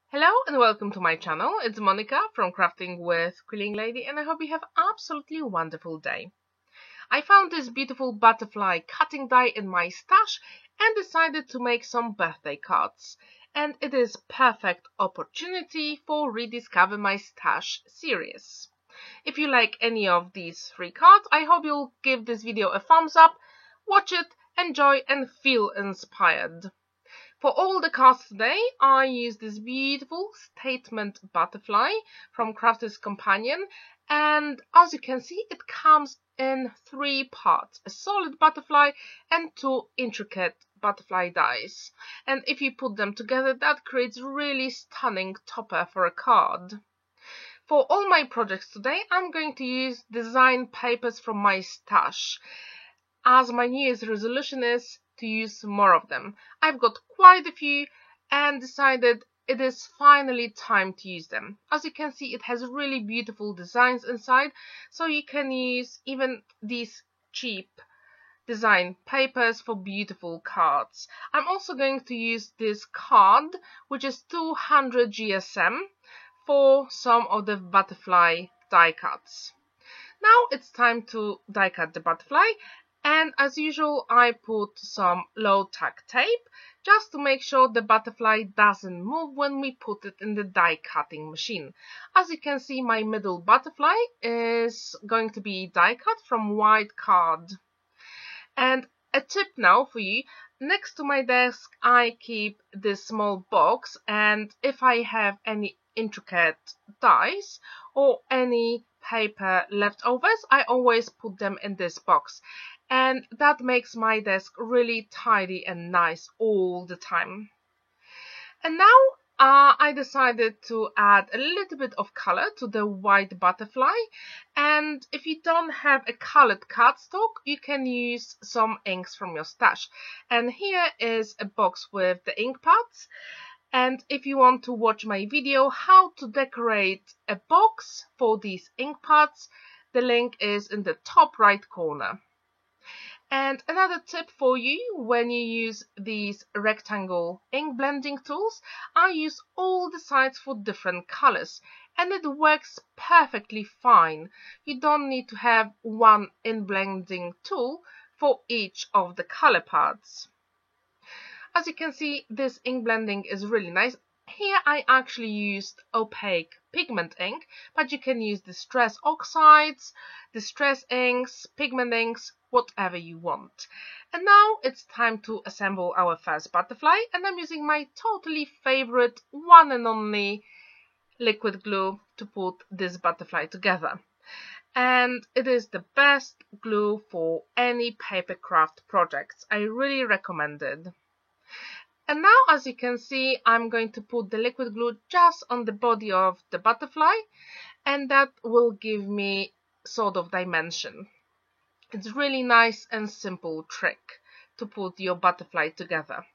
Hello and welcome to my channel. It's Monica from Crafting with Quilling Lady, and I hope you have absolutely wonderful day. I found this beautiful butterfly cutting die in my stash and decided to make some birthday cards. And it is perfect opportunity for Rediscover My Stash series. If you like any of these three cards, I hope you'll give this video a thumbs up, watch it, enjoy and feel inspired. For all the cards today, I use this beautiful statement butterfly from Crafter's Companion, and as you can see, it comes in three parts: a solid butterfly and two intricate butterfly dies. And if you put them together, that creates really stunning topper for a card. For all my projects today, I'm going to use design papers from my stash, as my New Year's resolution is to use more of them. I've got quite a few and decided it is finally time to use them. As you can see, it has really beautiful designs inside, so you can use even these cheap design papers for beautiful cards. I'm also going to use this card, which is 200 GSM, for some of the butterfly die cuts. Now it's time to die cut the butterfly, and as usual I put some low tack tape just to make sure the butterfly doesn't move when we put it in the die cutting machine. As you can see, my middle butterfly is going to be die cut from white card. And a tip now for you: next to my desk I keep this small box, and if I have any intricate dies or any paper leftovers, I always put them in this box, and that makes my desk really tidy and nice all the time. And now I decided to add a little bit of color to the white butterfly, and if you don't have a colored cardstock, you can use some inks from your stash. And here is a box with the ink pads, and if you want to watch my video how to decorate a box for these ink pads, the link is in the top right corner. And another tip for you: when you use these rectangle ink blending tools, I use all the sides for different colors, and it works perfectly fine. You don't need to have one ink blending tool for each of the color pads. As you can see, this ink blending is really nice. Here I actually used opaque pigment ink, but you can use distress oxides, distress inks, pigment inks, whatever you want. And now it's time to assemble our first butterfly, and I'm using my totally favorite one and only liquid glue to put this butterfly together. And it is the best glue for any paper craft projects. I really recommend it. And now, as you can see, I'm going to put the liquid glue just on the body of the butterfly, and that will give me sort of dimension. It's really nice and simple trick to put your butterfly together.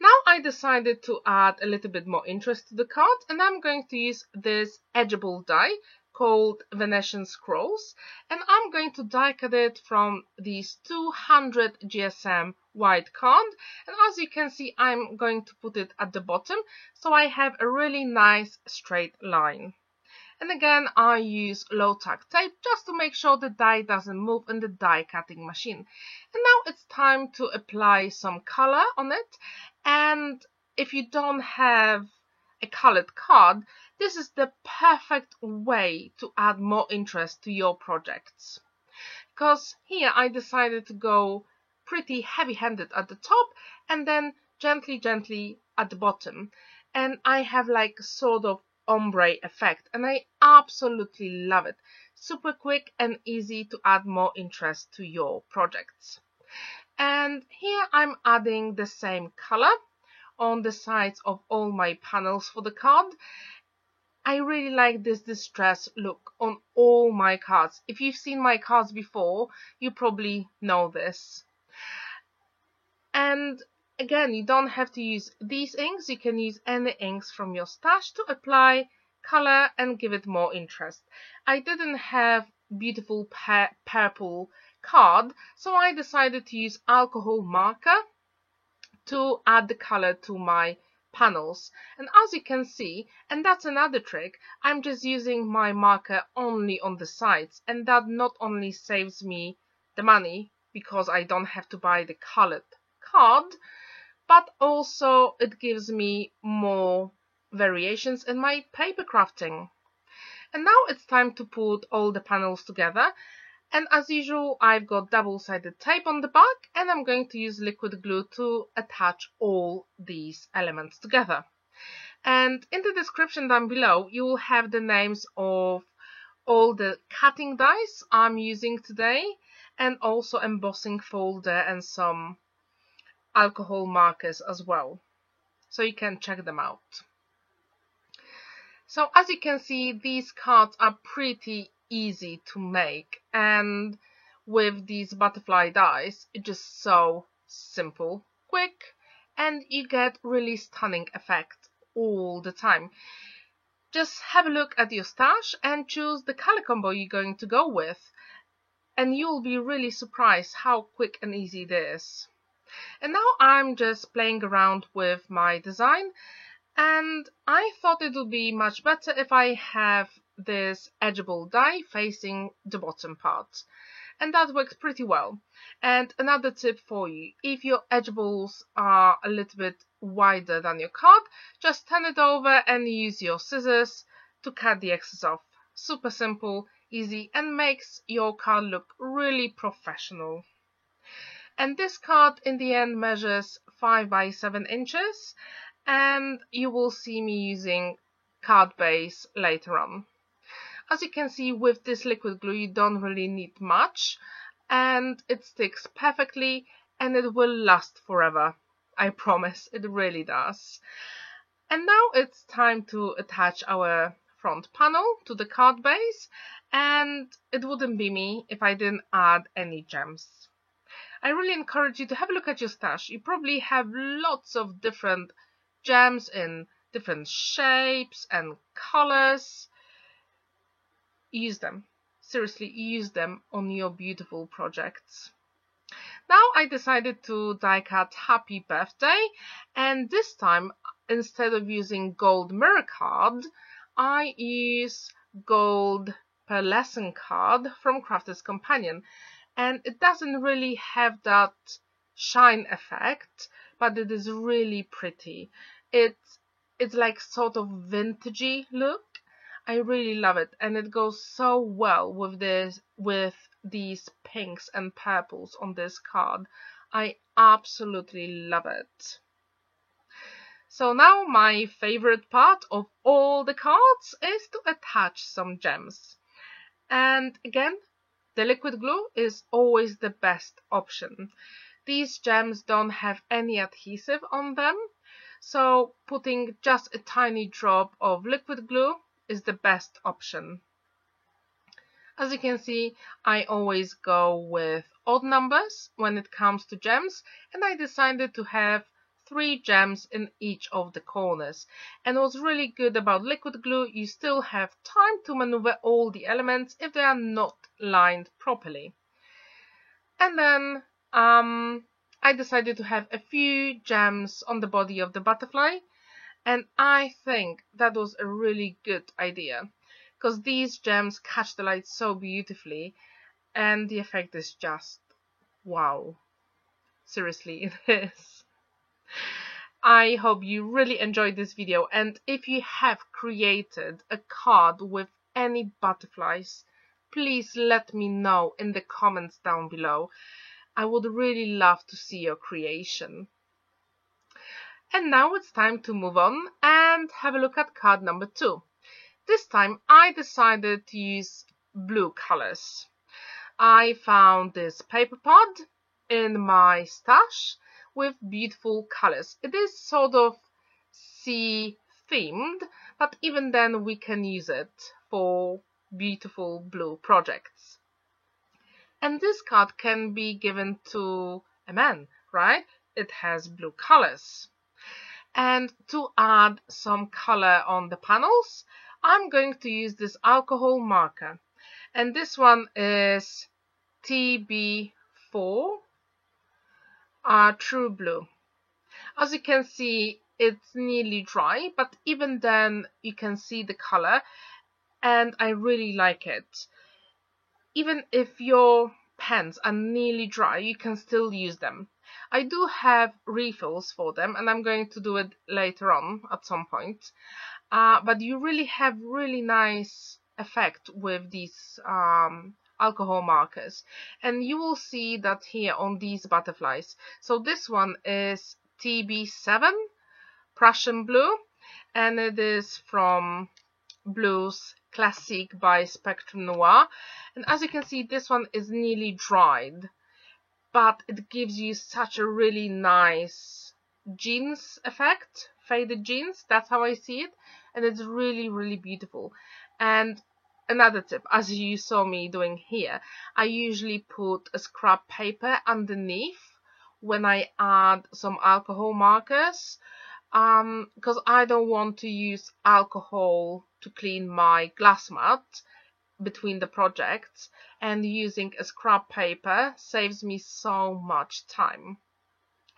Now I decided to add a little bit more interest to the card, and I'm going to use this edgeable die called Venetian Scrolls, and I'm going to die cut it from these 200 GSM white card. And as you can see, I'm going to put it at the bottom, so I have a really nice straight line. And again, I use low tack tape just to make sure the die doesn't move in the die cutting machine. And now it's time to apply some color on it. And if you don't have a colored card, this is the perfect way to add more interest to your projects. Because here I decided to go pretty heavy-handed at the top and then gently at the bottom. And I have like sort of ombre effect, and I absolutely love it. Super quick and easy to add more interest to your projects. And here I'm adding the same color on the sides of all my panels for the card. I really like this distress look on all my cards. If you've seen my cards before, you probably know this. And again, you don't have to use these inks. You can use any inks from your stash to apply color and give it more interest. I didn't have beautiful purple card, so I decided to use alcohol marker to add the color to my panels. And as you can see, and that's another trick, I'm just using my marker only on the sides, and that not only saves me the money because I don't have to buy the colored card, but also it gives me more variations in my paper crafting. And now it's time to put all the panels together. And as usual, I've got double-sided tape on the back, and I'm going to use liquid glue to attach all these elements together. And in the description down below, you will have the names of all the cutting dies I'm using today, and also embossing folder and some alcohol markers as well, so you can check them out. So as you can see, these cards are pretty easy to make, and with these butterfly dies, it's just so simple, quick, and you get really stunning effect all the time. Just have a look at your stash and choose the color combo you're going to go with, and you'll be really surprised how quick and easy it is. And now I'm just playing around with my design, and I thought it would be much better if I have this edgeable die facing the bottom part, and that works pretty well. And another tip for you, if your edgeables are a little bit wider than your card, just turn it over and use your scissors to cut the excess off. Super simple, easy, and makes your card look really professional. And this card in the end measures 5 by 7 inches, and you will see me using card base later on. As you can see, with this liquid glue you don't really need much, and it sticks perfectly, and it will last forever. I promise, it really does. And now it's time to attach our front panel to the card base, and it wouldn't be me if I didn't add any gems. I really encourage you to have a look at your stash. You probably have lots of different gems in different shapes and colors. Use them. Seriously, use them on your beautiful projects. Now I decided to die cut Happy Birthday, and this time, instead of using gold mirror card, I use gold pearlescent card from Crafter's Companion. And it doesn't really have that shine effect, but it is really pretty. It's like sort of vintagey look. I really love it, and it goes so well with these pinks and purples on this card. I absolutely love it. So now my favorite part of all the cards is to attach some gems. And again, the liquid glue is always the best option. These gems don't have any adhesive on them, so putting just a tiny drop of liquid glue is the best option. As you can see, I always go with odd numbers when it comes to gems, and I decided to have 3 gems in each of the corners. And what's really good about liquid glue, you still have time to maneuver all the elements if they are not lined properly. And then I decided to have a few gems on the body of the butterfly, and I think that was a really good idea because these gems catch the light so beautifully, and the effect is just wow. Seriously, it is. I hope you really enjoyed this video, and if you have created a card with any butterflies, please let me know in the comments down below. I would really love to see your creation. And now it's time to move on and have a look at card number 2. This time I decided to use blue colors. I found this paper pod in my stash with beautiful colors. It is sort of sea themed, but even then we can use it for beautiful blue projects. And this card can be given to a man, right? It has blue colors. And to add some color on the panels, I'm going to use this alcohol marker. And this one is TB4 True Blue. As you can see, it's nearly dry, but even then you can see the color, and I really like it. Even if your pens are nearly dry, you can still use them. I do have refills for them, and I'm going to do it later on at some point. But you really have really nice effect with these alcohol markers, and you will see that here on these butterflies. So this one is TB7 Prussian blue, and it is from Blues Classic by Spectrum Noir. And as you can see, this one is nearly dried, but it gives you such a really nice jeans effect, faded jeans. That's how I see it, and it's really, really beautiful. And another tip, as you saw me doing here, I usually put a scrap paper underneath when I add some alcohol markers, because I don't want to use alcohol to clean my glass mat between the projects, and using a scrap paper saves me so much time,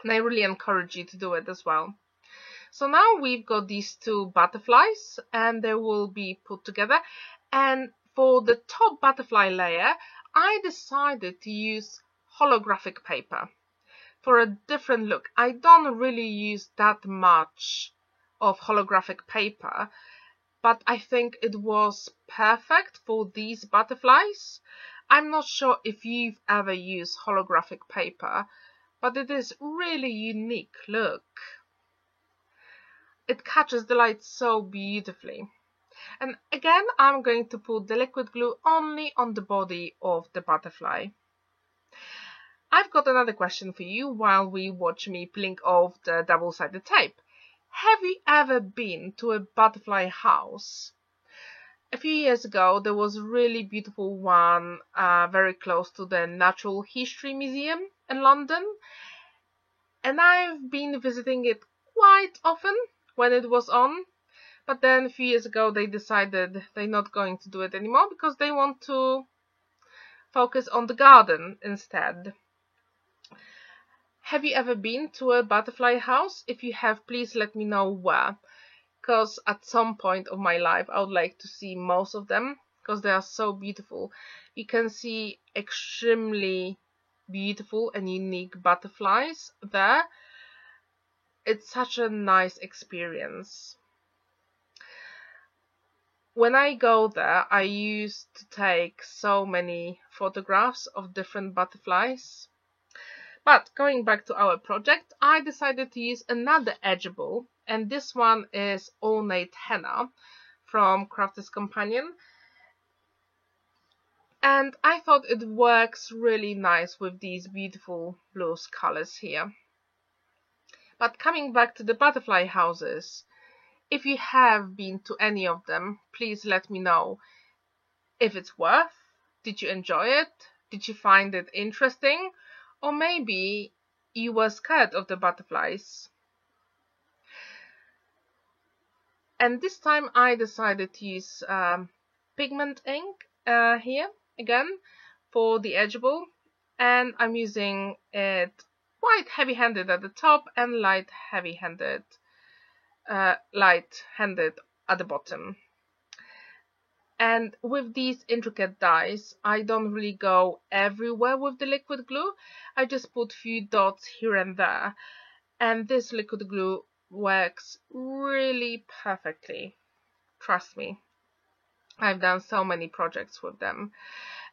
and I really encourage you to do it as well. So now we've got these two butterflies, and they will be put together, and for the top butterfly layer I decided to use holographic paper for a different look. I don't really use that much of holographic paper, but I think it was perfect for these butterflies. I'm not sure if you've ever used holographic paper, but it is really unique look. It catches the light so beautifully. And again, I'm going to put the liquid glue only on the body of the butterfly. I've got another question for you while we watch me peeling off the double-sided tape. Have you ever been to a butterfly house? A few years ago, there was a really beautiful one very close to the Natural History Museum in London, and I've been visiting it quite often when it was on. But then a few years ago, they decided they're not going to do it anymore because they want to focus on the garden instead. Have you ever been to a butterfly house? If you have, please let me know where, because at some point of my life I would like to see most of them because they are so beautiful. You can see extremely beautiful and unique butterflies there. It's such a nice experience. When I go there, I used to take so many photographs of different butterflies. But going back to our project, I decided to use another edgeable, and this one is Ornate Henna from Crafter's Companion. And I thought it works really nice with these beautiful blues colors here. But coming back to the butterfly houses, if you have been to any of them, please let me know if it's worth. Did you enjoy it? Did you find it interesting? Or maybe you were scared of the butterflies. And this time I decided to use pigment ink here again for the edgeable, and I'm using it quite heavy-handed at the top and light-handed at the bottom. And with these intricate dies, I don't really go everywhere with the liquid glue. I just put few dots here and there, and this liquid glue works really perfectly. Trust me, I've done so many projects with them.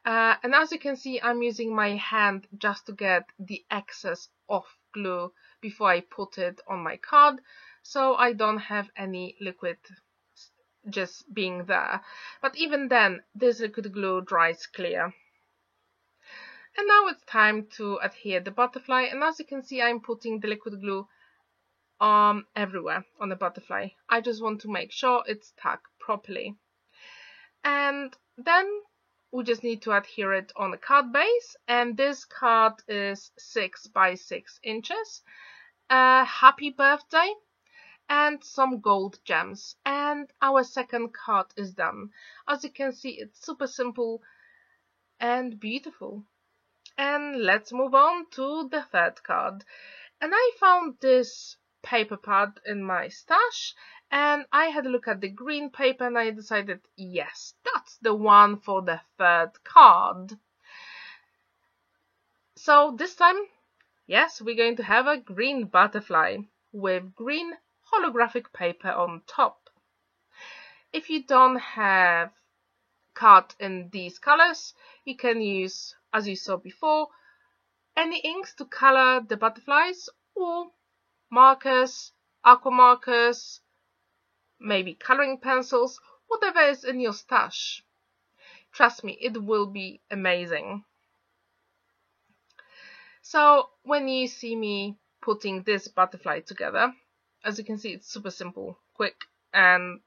And as you can see, I'm using my hand just to get the excess of glue before I put it on my card, so I don't have any liquid just being there. But even then, this liquid glue dries clear. And now it's time to adhere the butterfly, and as you can see, I'm putting the liquid glue everywhere on the butterfly. I just want to make sure it's stuck properly. And then we just need to adhere it on a card base, and this card is 6 by 6 inches. Happy birthday and some gold gems, and our second card is done. As you can see, it's super simple and beautiful. And let's move on to the third card. And I found this paper pad in my stash, and I had a look at the green paper and I decided, yes, that's the one for the third card. So this time, yes, we're going to have a green butterfly with green holographic paper on top. If you don't have card in these colors, you can use, as you saw before, any inks to color the butterflies, or markers, aqua markers, maybe coloring pencils, whatever is in your stash. Trust me, it will be amazing. So when you see me putting this butterfly together, as you can see, it's super simple, quick, and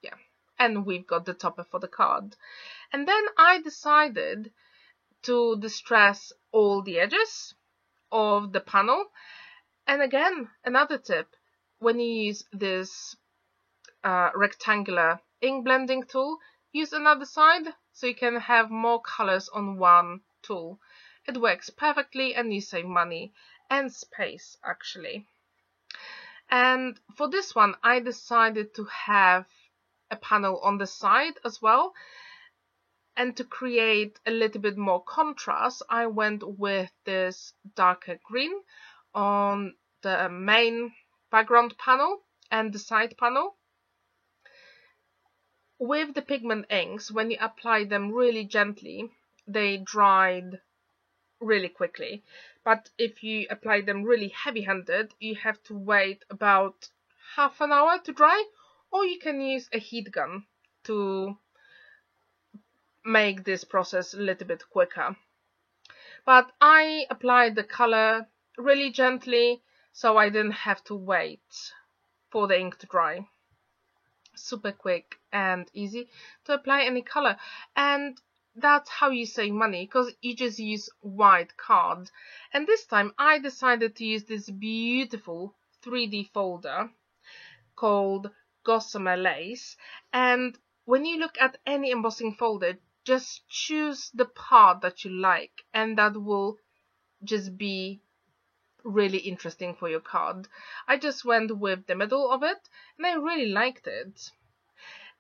yeah, and we've got the topper for the card. And then I decided to distress all the edges of the panel. And again, another tip, when you use this rectangular ink blending tool, use another side so you can have more colors on one tool. It works perfectly and you save money and space actually. And for this one, I decided to have a panel on the side as well. And to create a little bit more contrast, I went with this darker green on the main background panel and the side panel. With the pigment inks, when you apply them really gently, they dried really quickly. But if you apply them really heavy-handed, you have to wait about half an hour to dry, or you can use a heat gun to make this process a little bit quicker. But I applied the color really gently, so I didn't have to wait for the ink to dry. Super quick and easy to apply any color, and that's how you save money, because you just use white card. And this time I decided to use this beautiful 3D folder called Gossamer Lace. And when you look at any embossing folder, just choose the part that you like, and that will just be really interesting for your card. I just went with the middle of it and I really liked it.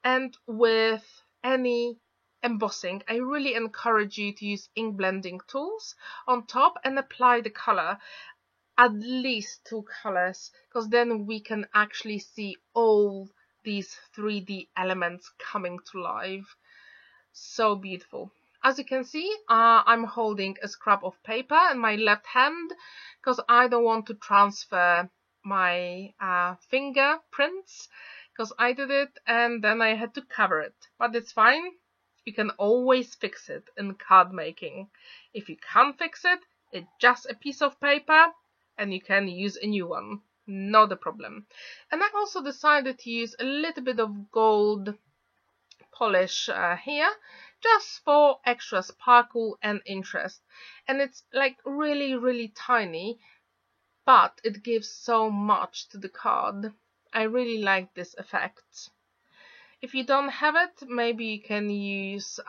And with any embossing, I really encourage you to use ink blending tools on top and apply the color, at least 2 colors, because then we can actually see all these 3D elements coming to life. So beautiful. As you can see, I'm holding a scrap of paper in my left hand because I don't want to transfer my fingerprints, because I did it and then I had to cover it. But it's fine. You can always fix it in card making. If you can't fix it, it's just a piece of paper and you can use a new one. Not a problem. And I also decided to use a little bit of gold polish here, just for extra sparkle and interest. And it's like really tiny, but it gives so much to the card. I really like this effect. If you don't have it, maybe you can use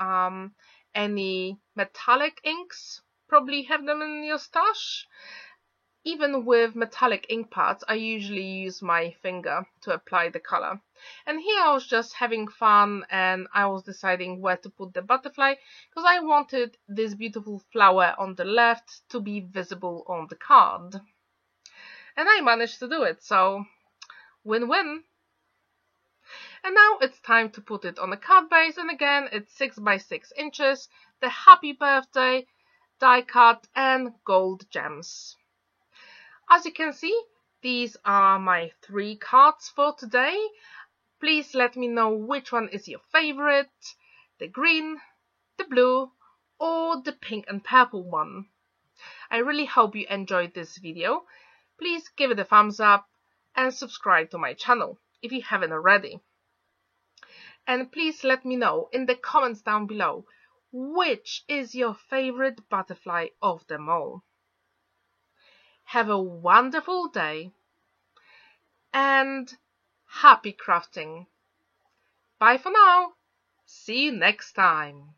any metallic inks. Probably have them in your stash. Even with metallic ink pads, I usually use my finger to apply the color. And here I was just having fun and I was deciding where to put the butterfly, because I wanted this beautiful flower on the left to be visible on the card. And I managed to do it, so win-win. And now it's time to put it on a card base, and again it's 6 by 6 inches, the happy birthday, die cut and gold gems. As you can see, these are my 3 cards for today. Please let me know which one is your favorite, the green, the blue, or the pink and purple one. I really hope you enjoyed this video. Please give it a thumbs up and subscribe to my channel if you haven't already. And please let me know in the comments down below which is your favorite butterfly of them all. Have a wonderful day and happy crafting. Bye for now. See you next time.